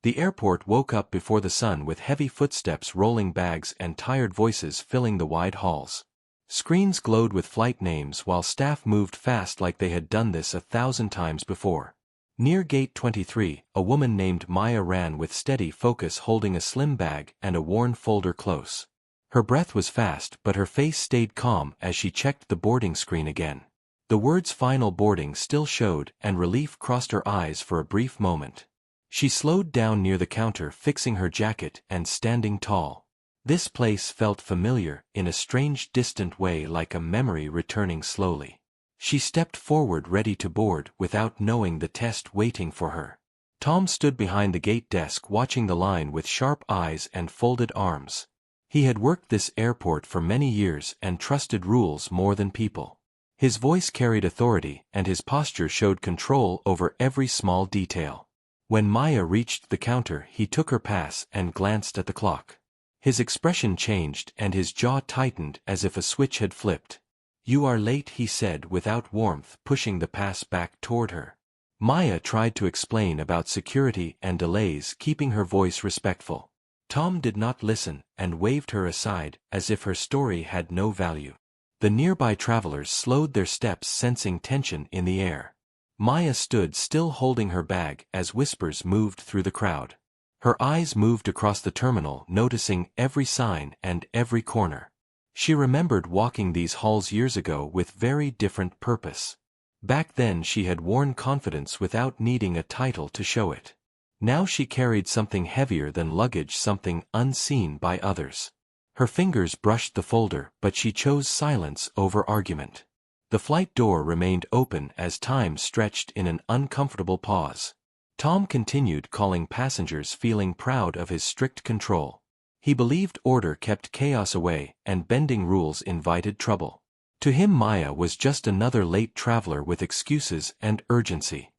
The airport woke up before the sun with heavy footsteps, rolling bags, and tired voices filling the wide halls. Screens glowed with flight names while staff moved fast like they had done this 1,000 times before. Near Gate 23, a woman named Maya ran with steady focus, holding a slim bag and a worn folder close. Her breath was fast, but her face stayed calm as she checked the boarding screen again. The words "Final Boarding" still showed, and relief crossed her eyes for a brief moment. She slowed down near the counter, fixing her jacket and standing tall. This place felt familiar, in a strange, distant way, like a memory returning slowly. She stepped forward, ready to board, without knowing the test waiting for her. Tom stood behind the gate desk, watching the line with sharp eyes and folded arms. He had worked this airport for many years and trusted rules more than people. His voice carried authority, and his posture showed control over every small detail. When Maya reached the counter, he took her pass and glanced at the clock. His expression changed and his jaw tightened as if a switch had flipped. "You are late," he said without warmth, pushing the pass back toward her. Maya tried to explain about security and delays, keeping her voice respectful. Tom did not listen and waved her aside as if her story had no value. The nearby travelers slowed their steps, sensing tension in the air. Maya stood still, holding her bag as whispers moved through the crowd. Her eyes moved across the terminal, noticing every sign and every corner. She remembered walking these halls years ago with very different purpose. Back then she had worn confidence without needing a title to show it. Now she carried something heavier than luggage, something unseen by others. Her fingers brushed the folder, but she chose silence over argument. The flight door remained open as time stretched in an uncomfortable pause. Tom continued calling passengers, feeling proud of his strict control. He believed order kept chaos away, and bending rules invited trouble. To him, Maya was just another late traveler with excuses and urgency.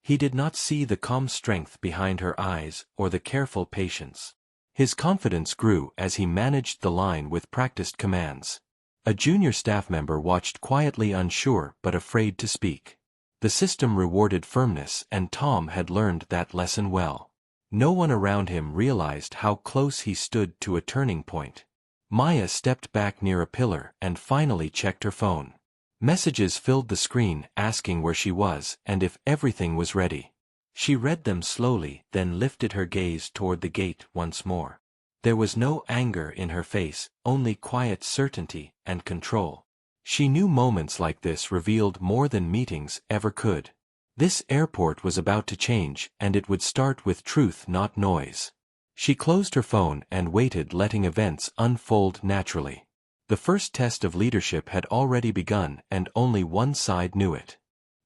He did not see the calm strength behind her eyes or the careful patience. His confidence grew as he managed the line with practiced commands. A junior staff member watched quietly, unsure but afraid to speak. The system rewarded firmness, and Tom had learned that lesson well. No one around him realized how close he stood to a turning point. Maya stepped back near a pillar and finally checked her phone. Messages filled the screen, asking where she was and if everything was ready. She read them slowly, then lifted her gaze toward the gate once more. There was no anger in her face, only quiet certainty and control. She knew moments like this revealed more than meetings ever could. This airport was about to change, and it would start with truth, not noise. She closed her phone and waited, letting events unfold naturally. The first test of leadership had already begun, and only one side knew it.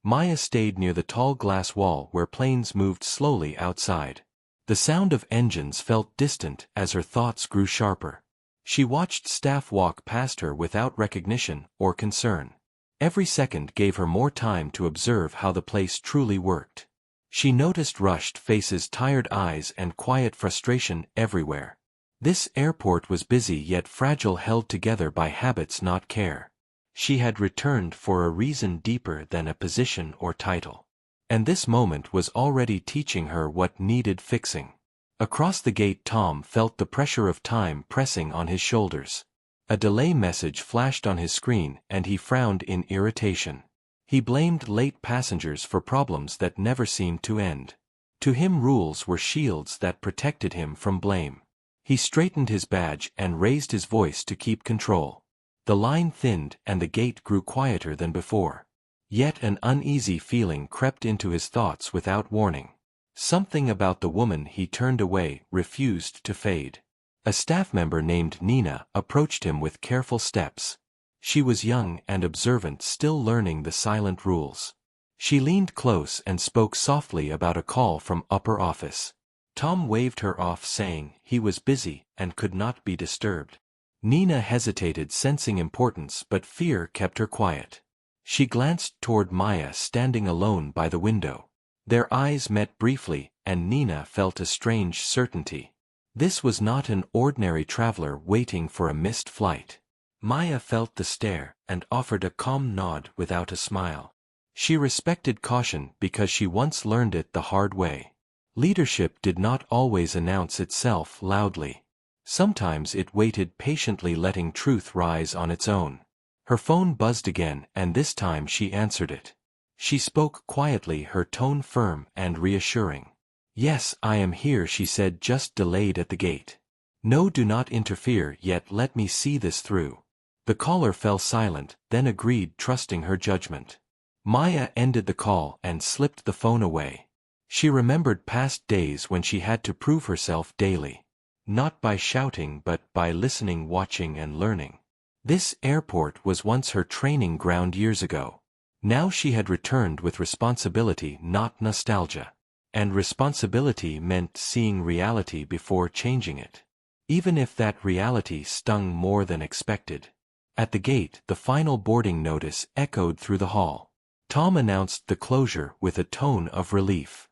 Maya stayed near the tall glass wall where planes moved slowly outside. The sound of engines felt distant as her thoughts grew sharper. She watched staff walk past her without recognition or concern. Every second gave her more time to observe how the place truly worked. She noticed rushed faces, tired eyes, and quiet frustration everywhere. This airport was busy yet fragile, held together by habits, not care. She had returned for a reason deeper than a position or title. And this moment was already teaching her what needed fixing. Across the gate, Tom felt the pressure of time pressing on his shoulders. A delay message flashed on his screen, and he frowned in irritation. He blamed late passengers for problems that never seemed to end. To him, rules were shields that protected him from blame. He straightened his badge and raised his voice to keep control. The line thinned and the gate grew quieter than before. Yet an uneasy feeling crept into his thoughts without warning. Something about the woman he turned away refused to fade. A staff member named Nina approached him with careful steps. She was young and observant, still learning the silent rules. She leaned close and spoke softly about a call from upper office. Tom waved her off, saying he was busy and could not be disturbed. Nina hesitated, sensing importance, but fear kept her quiet. She glanced toward Maya, standing alone by the window. Their eyes met briefly, and Nina felt a strange certainty. This was not an ordinary traveler waiting for a missed flight. Maya felt the stare and offered a calm nod without a smile. She respected caution because she once learned it the hard way. Leadership did not always announce itself loudly. Sometimes it waited patiently, letting truth rise on its own. Her phone buzzed again, and this time she answered it. She spoke quietly, her tone firm and reassuring. "Yes, I am here," she said, just delayed at the gate. "No, do not interfere yet, let me see this through." The caller fell silent, then agreed, trusting her judgment. Maya ended the call and slipped the phone away. She remembered past days when she had to prove herself daily. Not by shouting but by listening, watching and learning. This airport was once her training ground years ago. Now she had returned with responsibility, not nostalgia. And responsibility meant seeing reality before changing it. Even if that reality stung more than expected. At the gate, the final boarding notice echoed through the hall. Tom announced the closure with a tone of relief.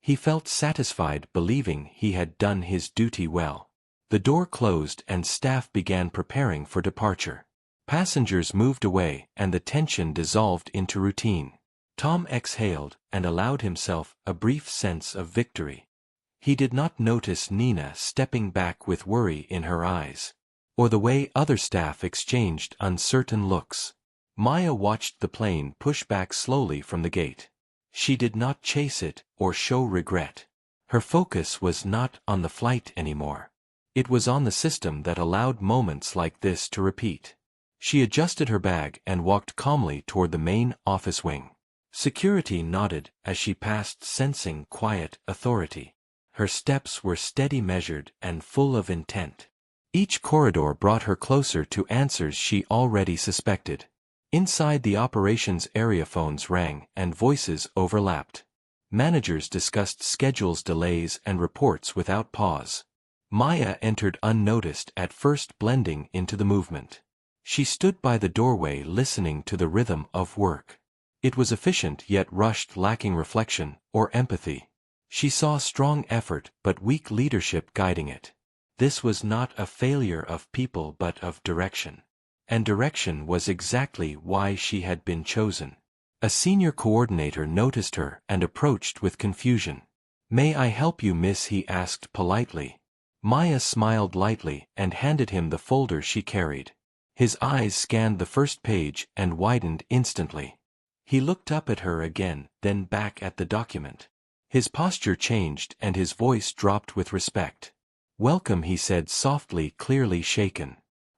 He felt satisfied, believing he had done his duty well. The door closed and staff began preparing for departure. Passengers moved away and the tension dissolved into routine. Tom exhaled and allowed himself a brief sense of victory. He did not notice Nina stepping back with worry in her eyes, or the way other staff exchanged uncertain looks. Maya watched the plane push back slowly from the gate. She did not chase it or show regret. Her focus was not on the flight anymore. It was on the system that allowed moments like this to repeat. She adjusted her bag and walked calmly toward the main office wing. Security nodded as she passed, sensing quiet authority. Her steps were steady, measured, and full of intent. Each corridor brought her closer to answers she already suspected. Inside the operations area, phones rang and voices overlapped. Managers discussed schedules, delays, and reports without pause. Maya entered unnoticed at first, blending into the movement. She stood by the doorway, listening to the rhythm of work. It was efficient yet rushed, lacking reflection or empathy. She saw strong effort but weak leadership guiding it. This was not a failure of people but of direction. And direction was exactly why she had been chosen. A senior coordinator noticed her and approached with confusion. "May I help you, miss?" he asked politely. Maya smiled lightly and handed him the folder she carried. His eyes scanned the first page and widened instantly. He looked up at her again, then back at the document. His posture changed and his voice dropped with respect. "Welcome," he said softly, clearly shaken.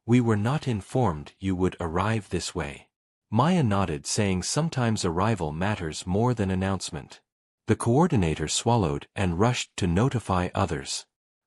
"We were not informed you would arrive this way." Maya nodded, saying sometimes arrival matters more than announcement. The coordinator swallowed and rushed to notify others.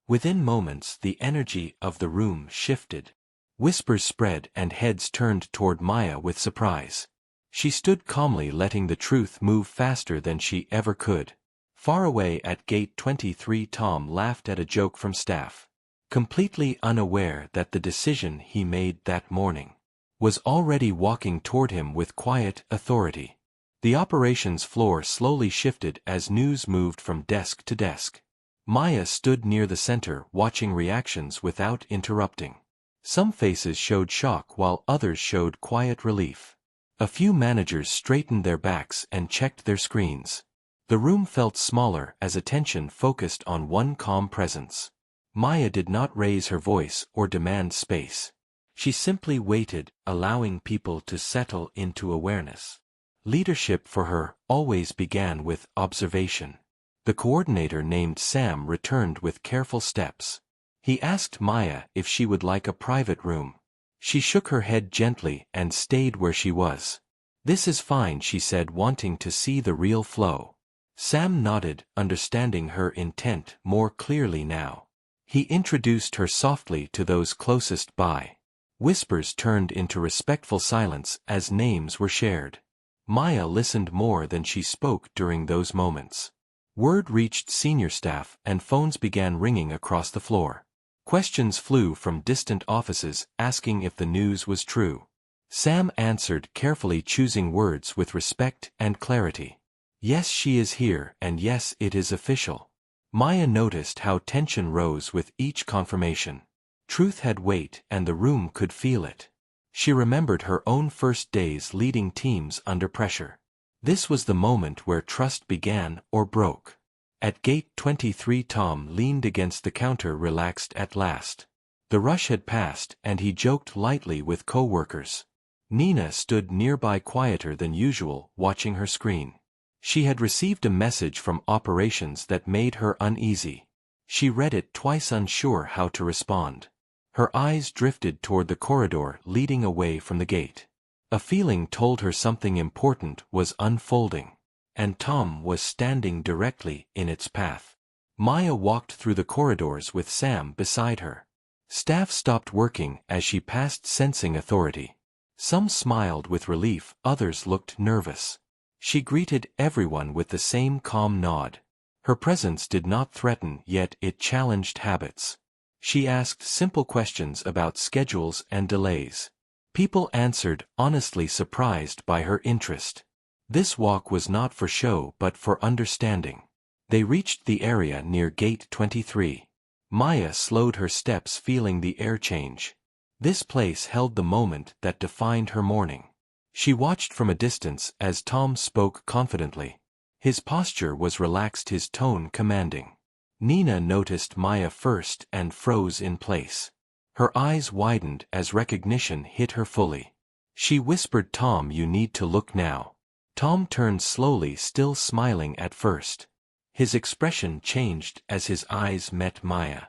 Within moments the energy of the room shifted. Whispers spread and heads turned toward Maya with surprise. She stood calmly, letting the truth move faster than she ever could. Far away at gate 23, Tom laughed at a joke from staff. Completely unaware that the decision he made that morning was already walking toward him with quiet authority. The operations floor slowly shifted as news moved from desk to desk. Maya stood near the center, watching reactions without interrupting. Some faces showed shock while others showed quiet relief. A few managers straightened their backs and checked their screens. The room felt smaller as attention focused on one calm presence. Maya did not raise her voice or demand space. She simply waited, allowing people to settle into awareness. Leadership for her always began with observation. The coordinator named Sam returned with careful steps. He asked Maya if she would like a private room. She shook her head gently and stayed where she was. "This is fine," she said, wanting to see the real flow. Sam nodded, understanding her intent more clearly now. He introduced her softly to those closest by. Whispers turned into respectful silence as names were shared. Maya listened more than she spoke during those moments. Word reached senior staff and phones began ringing across the floor. Questions flew from distant offices asking if the news was true. Sam answered carefully, choosing words with respect and clarity. "Yes, she is here, and yes, it is official." Maya noticed how tension rose with each confirmation. Truth had weight and the room could feel it. She remembered her own first days leading teams under pressure. This was the moment where trust began or broke. At gate 23 Tom leaned against the counter, relaxed at last. The rush had passed and he joked lightly with co-workers. Nina stood nearby, quieter than usual, watching her screen. She had received a message from operations that made her uneasy. She read it twice, unsure how to respond. Her eyes drifted toward the corridor leading away from the gate. A feeling told her something important was unfolding. And Tom was standing directly in its path. Maya walked through the corridors with Sam beside her. Staff stopped working as she passed, sensing authority. Some smiled with relief, others looked nervous. She greeted everyone with the same calm nod. Her presence did not threaten, yet it challenged habits. She asked simple questions about schedules and delays. People answered, honestly surprised by her interest. This walk was not for show but for understanding. They reached the area near gate 23. Maya slowed her steps, feeling the air change. This place held the moment that defined her morning. She watched from a distance as Tom spoke confidently. His posture was relaxed, his tone commanding. Nina noticed Maya first and froze in place. Her eyes widened as recognition hit her fully. She whispered, "Tom, you need to look now." Tom turned slowly, still smiling at first. His expression changed as his eyes met Maya.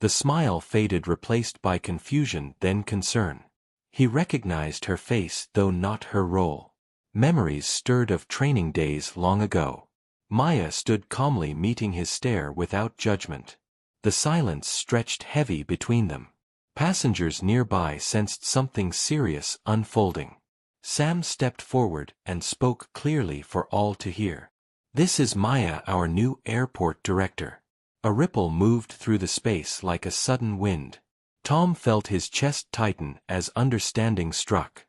The smile faded, replaced by confusion, then concern. He recognized her face, though not her role. Memories stirred of training days long ago. Maya stood calmly, meeting his stare without judgment. The silence stretched heavy between them. Passengers nearby sensed something serious unfolding. Sam stepped forward and spoke clearly for all to hear. "This is Maya, our new airport director." A ripple moved through the space like a sudden wind. Tom felt his chest tighten as understanding struck.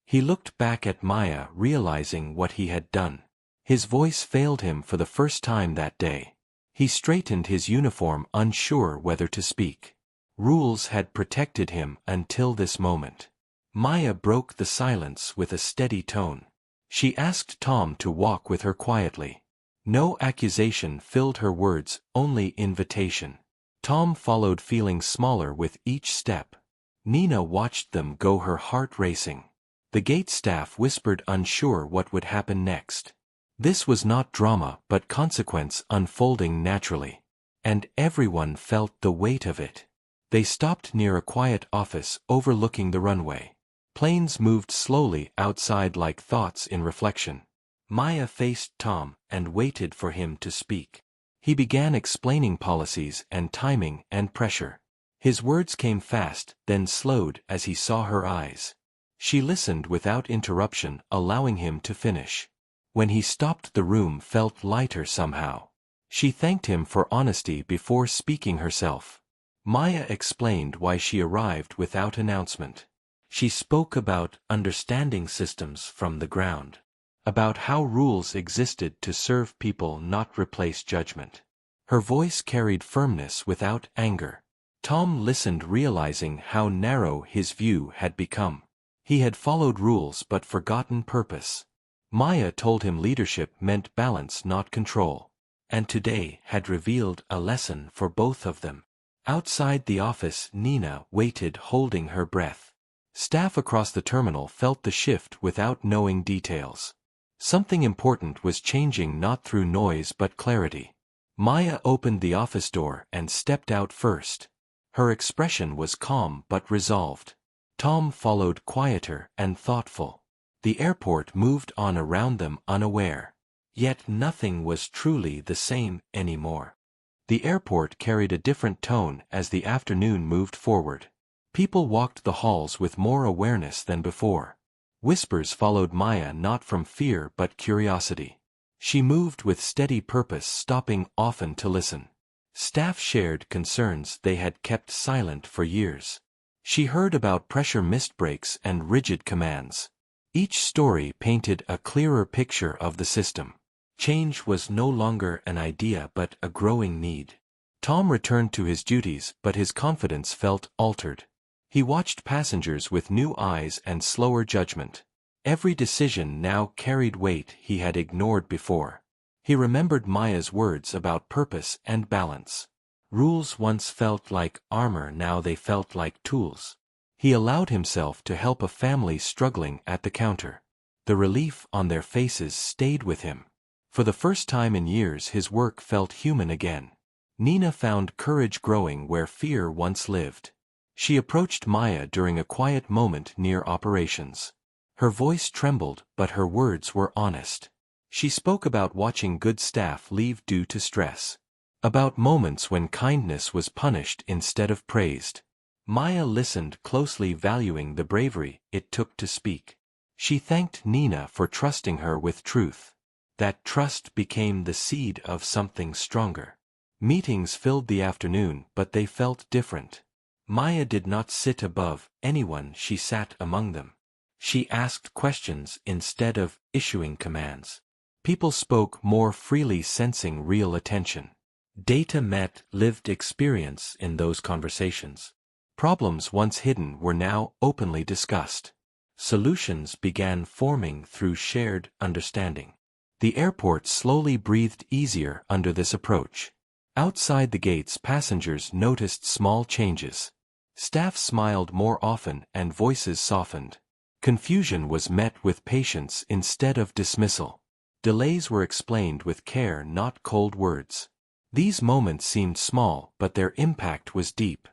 He looked back at Maya, realizing what he had done. His voice failed him for the first time that day. He straightened his uniform, unsure whether to speak. Rules had protected him until this moment. Maya broke the silence with a steady tone. She asked Tom to walk with her quietly. No accusation filled her words, only invitation. Tom followed, feeling smaller with each step. Nina watched them go, her heart racing. The gate staff whispered, unsure what would happen next. This was not drama but consequence unfolding naturally. And everyone felt the weight of it. They stopped near a quiet office overlooking the runway. Planes moved slowly outside like thoughts in reflection. Maya faced Tom and waited for him to speak. He began explaining policies and timing and pressure. His words came fast, then slowed as he saw her eyes. She listened without interruption, allowing him to finish. When he stopped, the room felt lighter somehow. She thanked him for honesty before speaking herself. Maya explained why she arrived without announcement. She spoke about understanding systems from the ground. About how rules existed to serve people, not replace judgment. Her voice carried firmness without anger. Tom listened, realizing how narrow his view had become. He had followed rules but forgotten purpose. Maya told him leadership meant balance, not control. And today had revealed a lesson for both of them. Outside the office, Nina waited, holding her breath. Staff across the terminal felt the shift without knowing details. Something important was changing, not through noise but clarity. Maya opened the office door and stepped out first. Her expression was calm but resolved. Tom followed, quieter and thoughtful. The airport moved on around them, unaware. Yet nothing was truly the same anymore. The airport carried a different tone as the afternoon moved forward. People walked the halls with more awareness than before. Whispers followed Maya, not from fear but curiosity. She moved with steady purpose, stopping often to listen. Staff shared concerns they had kept silent for years. She heard about pressure, missed breaks, and rigid commands. Each story painted a clearer picture of the system. Change was no longer an idea but a growing need. Tom returned to his duties, but his confidence felt altered. He watched passengers with new eyes and slower judgment. Every decision now carried weight he had ignored before. He remembered Maya's words about purpose and balance. Rules once felt like armor, now they felt like tools. He allowed himself to help a family struggling at the counter. The relief on their faces stayed with him. For the first time in years his work felt human again. Nina found courage growing where fear once lived. She approached Maya during a quiet moment near operations. Her voice trembled, but her words were honest. She spoke about watching good staff leave due to stress. About moments when kindness was punished instead of praised. Maya listened closely, valuing the bravery it took to speak. She thanked Nina for trusting her with truth. That trust became the seed of something stronger. Meetings filled the afternoon, but they felt different. Maya did not sit above anyone, she sat among them. She asked questions instead of issuing commands. People spoke more freely, sensing real attention. Data met lived experience in those conversations. Problems once hidden were now openly discussed. Solutions began forming through shared understanding. The airport slowly breathed easier under this approach. Outside the gates, passengers noticed small changes. Staff smiled more often and voices softened. Confusion was met with patience instead of dismissal. Delays were explained with care, not cold words. These moments seemed small, but their impact was deep.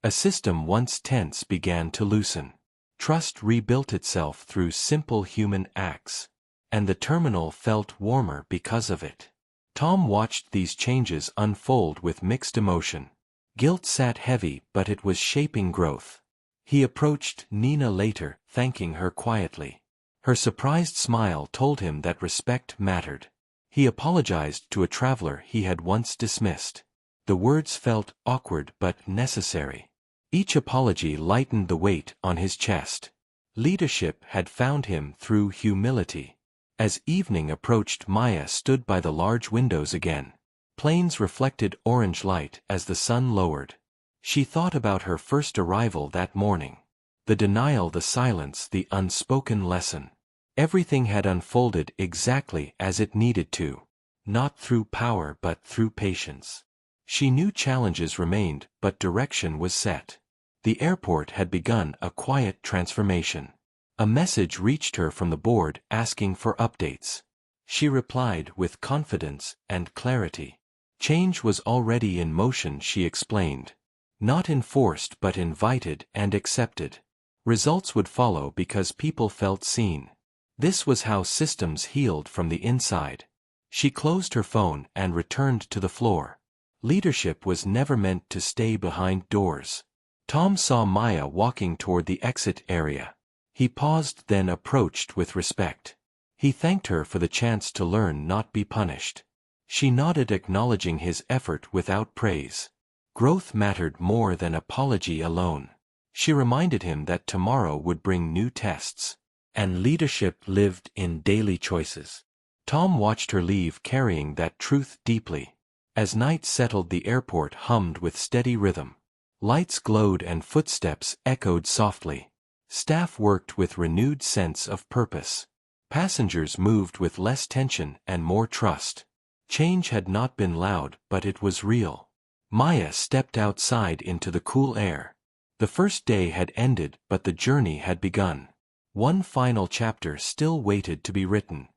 A system once tense began to loosen. Trust rebuilt itself through simple human acts. And the terminal felt warmer because of it. Tom watched these changes unfold with mixed emotion. Guilt sat heavy, but it was shaping growth. He approached Nina later, thanking her quietly. Her surprised smile told him that respect mattered. He apologized to a traveler he had once dismissed. The words felt awkward but necessary. Each apology lightened the weight on his chest. Leadership had found him through humility. As evening approached, Maya stood by the large windows again. Planes reflected orange light as the sun lowered. She thought about her first arrival that morning. The denial, the silence, the unspoken lesson. Everything had unfolded exactly as it needed to. Not through power but through patience. She knew challenges remained, but direction was set. The airport had begun a quiet transformation. A message reached her from the board asking for updates. She replied with confidence and clarity. Change was already in motion, she explained. Not enforced but invited and accepted. Results would follow because people felt seen. This was how systems healed from the inside. She closed her phone and returned to the floor. Leadership was never meant to stay behind doors. Tom saw Maya walking toward the exit area. He paused, then approached with respect. He thanked her for the chance to learn, not be punished. She nodded, acknowledging his effort without praise. Growth mattered more than apology alone. She reminded him that tomorrow would bring new tests. And leadership lived in daily choices. Tom watched her leave, carrying that truth deeply. As night settled, the airport hummed with steady rhythm. Lights glowed and footsteps echoed softly. Staff worked with renewed sense of purpose. Passengers moved with less tension and more trust. Change had not been loud, but it was real. Maya stepped outside into the cool air. The first day had ended, but the journey had begun. One final chapter still waited to be written.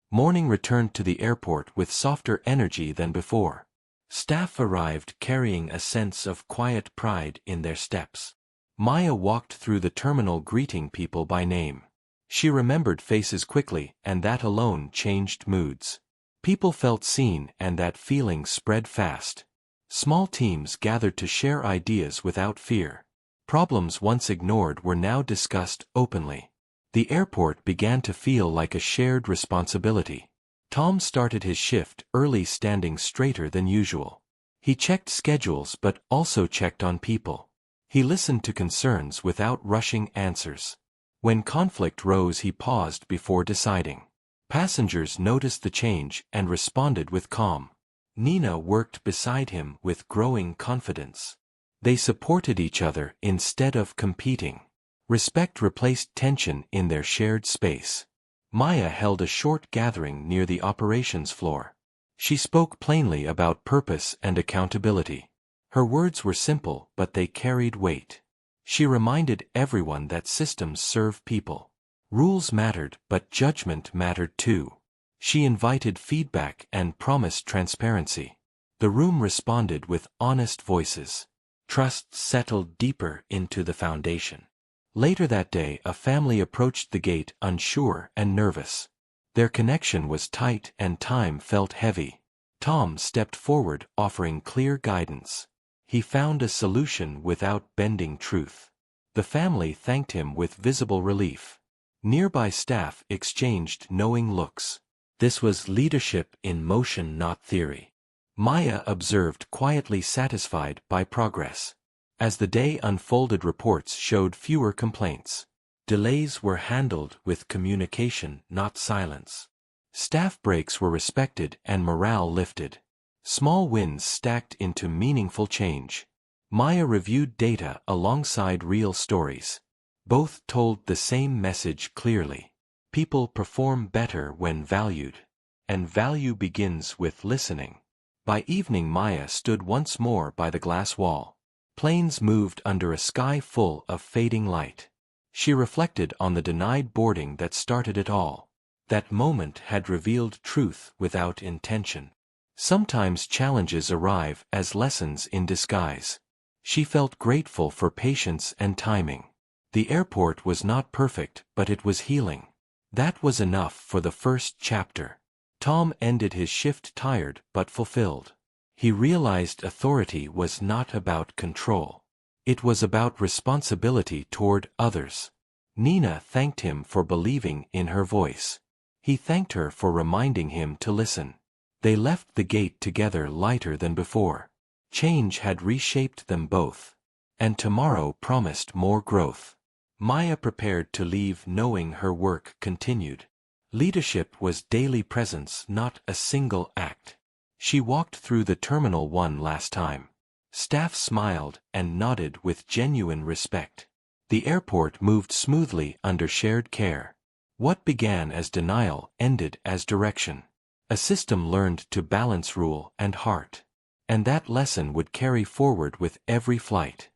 Morning returned to the airport with softer energy than before. Staff arrived carrying a sense of quiet pride in their steps. Maya walked through the terminal greeting people by name. She remembered faces quickly, and that alone changed moods. People felt seen, and that feeling spread fast. Small teams gathered to share ideas without fear. Problems once ignored were now discussed openly. The airport began to feel like a shared responsibility. Tom started his shift early, standing straighter than usual. He checked schedules but also checked on people. He listened to concerns without rushing answers. When conflict rose, he paused before deciding. Passengers noticed the change and responded with calm. Nina worked beside him with growing confidence. They supported each other instead of competing. Respect replaced tension in their shared space. Maya held a short gathering near the operations floor. She spoke plainly about purpose and accountability. Her words were simple, but they carried weight. She reminded everyone that systems serve people. Rules mattered, but judgment mattered too. She invited feedback and promised transparency. The room responded with honest voices. Trust settled deeper into the foundation. Later that day, a family approached the gate unsure and nervous. Their connection was tight and time felt heavy. Tom stepped forward, offering clear guidance. He found a solution without bending truth. The family thanked him with visible relief. Nearby staff exchanged knowing looks. This was leadership in motion, not theory. Maya observed, quietly satisfied by progress. As the day unfolded, reports showed fewer complaints. Delays were handled with communication, not silence. Staff breaks were respected and morale lifted. Small wins stacked into meaningful change. Maya reviewed data alongside real stories. Both told the same message clearly. People perform better when valued. And value begins with listening. By evening, Maya stood once more by the glass wall. Planes moved under a sky full of fading light. She reflected on the denied boarding that started it all. That moment had revealed truth without intention. Sometimes challenges arrive as lessons in disguise. She felt grateful for patience and timing. The airport was not perfect, but it was healing. That was enough for the first chapter. Tom ended his shift tired but fulfilled. He realized authority was not about control. It was about responsibility toward others. Nina thanked him for believing in her voice. He thanked her for reminding him to listen. They left the gate together, lighter than before. Change had reshaped them both. And tomorrow promised more growth. Maya prepared to leave, knowing her work continued. Leadership was daily presence, not a single act. She walked through the terminal one last time. Staff smiled and nodded with genuine respect. The airport moved smoothly under shared care. What began as denial ended as direction. A system learned to balance rule and heart. And that lesson would carry forward with every flight.